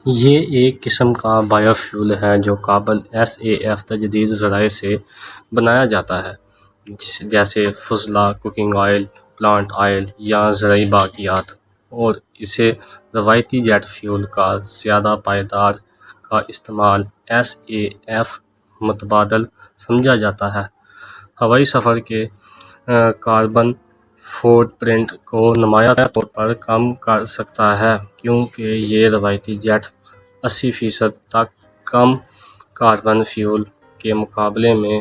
یہ ایک قسم کا بایو فیول ہے جو قابل SAF تجدید ذرائع سے بنایا جاتا ہے، جیسے فضلہ، کوکنگ آئل، پلانٹ آئل یا زرعی باقیات، اور اسے روایتی جیٹ فیول کا زیادہ پائیدار کا استعمال SAF متبادل سمجھا جاتا ہے۔ ہوائی سفر کے کاربن فوٹ پرنٹ کو نمایاں طور پر کم کر سکتا ہے، کیونکہ یہ روایتی جیٹ 80% تک کم کاربن فیول کے مقابلے میں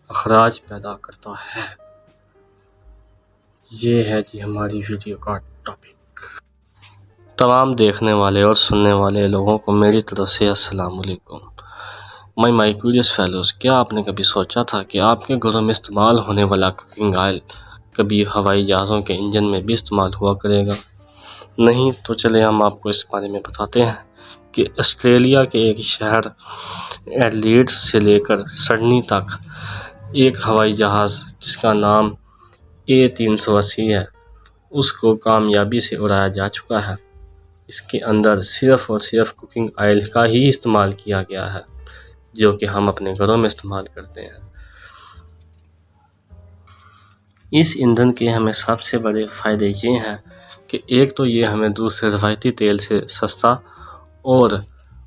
اخراج پیدا کرتا ہے۔ یہ ہے ہماری ویڈیو کا ٹاپک۔ تمام دیکھنے والے اور سننے والے لوگوں کو میری طرف سے السلام علیکم۔ مائی کیوریس فیلوز، کیا آپ نے کبھی سوچا تھا کہ آپ کے گھروں میں استعمال ہونے والا کوکنگ آئل کبھی ہوائی جہازوں کے انجن میں بھی استعمال ہوا کرے گا؟ نہیں تو چلے ہم آپ کو اس بارے میں بتاتے ہیں کہ آسٹریلیا کے ایک شہر ایڈلیڈ سے لے کر سڈنی تک ایک ہوائی جہاز جس کا نام A380 ہے، اس کو کامیابی سے اڑایا جا چکا ہے۔ اس کے اندر صرف اور صرف کوکنگ آئل کا ہی استعمال کیا گیا ہے، جو کہ ہم اپنے گھروں میں استعمال کرتے ہیں۔ اس ایندھن کے ہمیں سب سے بڑے فائدے یہ ہیں کہ ایک تو یہ ہمیں دوسرے روایتی تیل سے سستا اور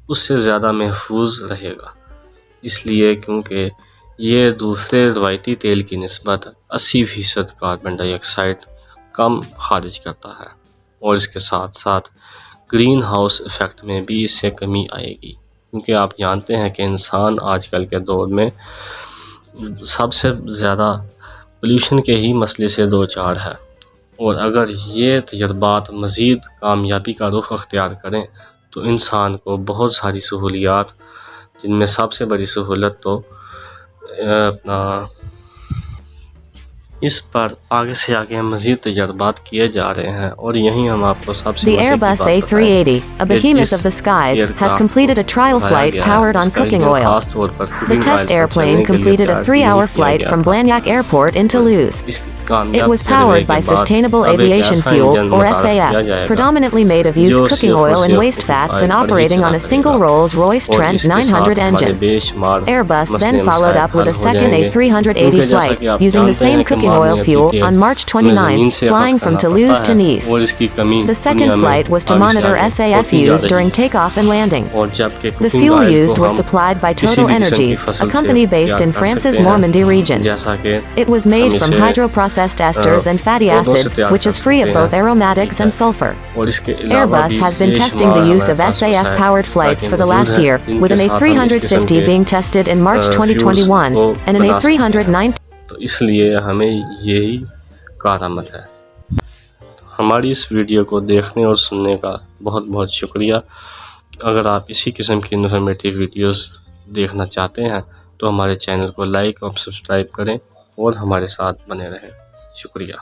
اس سے زیادہ محفوظ رہے گا، اس لیے کیونکہ یہ دوسرے روایتی تیل کی نسبت 80% کاربن ڈائی آکسائڈ کم خارج کرتا ہے، اور اس کے ساتھ ساتھ گرین ہاؤس ایفیکٹ میں بھی اس سے کمی آئے گی، کیونکہ آپ جانتے ہیں کہ انسان آج کل کے دور میں سب سے زیادہ پولیوشن کے ہی مسئلے سے دوچار ہے، اور اگر یہ تجربات مزید کامیابی کا رخ اختیار کریں تو انسان کو بہت ساری سہولیات، جن میں سب سے بڑی سہولت تو اس پر آگے سے آگے مزید تجربات کیے جا رہے ہیں، اور یہیں ہم آپ کو سب سے The Airbus A380, a behemoth of the skies, has completed a trial flight powered on cooking oil. The test airplane completed a 3-hour flight from Blagnac Airport in Toulouse. It was powered by sustainable aviation fuel, or SAF, predominantly made of used cooking oil and waste fats and operating on a single Rolls-Royce Trent 900 engine. Airbus then followed up with a second A380 flight, using the same cooking oil fuel on March 29, flying from Toulouse to Nice. The second flight was to monitor SAF use during takeoff and landing. The fuel used was supplied by Total Energies, a company based in France's Normandy region. It was made from hydroprocessed esters and fatty acids, which is free of both aromatics and sulfur. Airbus has been testing the use of SAF-powered flights for the last year, with an A350 being tested in March 2021 and an A319. تو اس لیے ہمیں یہی کارآمد ہے۔ ہماری اس video کو دیکھنے اور سننے کا بہت بہت شکریہ۔ اگر آپ اسی قسم کی انفارمیٹیو ویڈیوز دیکھنا چاہتے ہیں تو ہمارے چینل کو لائک اور سبسکرائب کریں اور ہمارے ساتھ بنے رہیں۔ شکریہ۔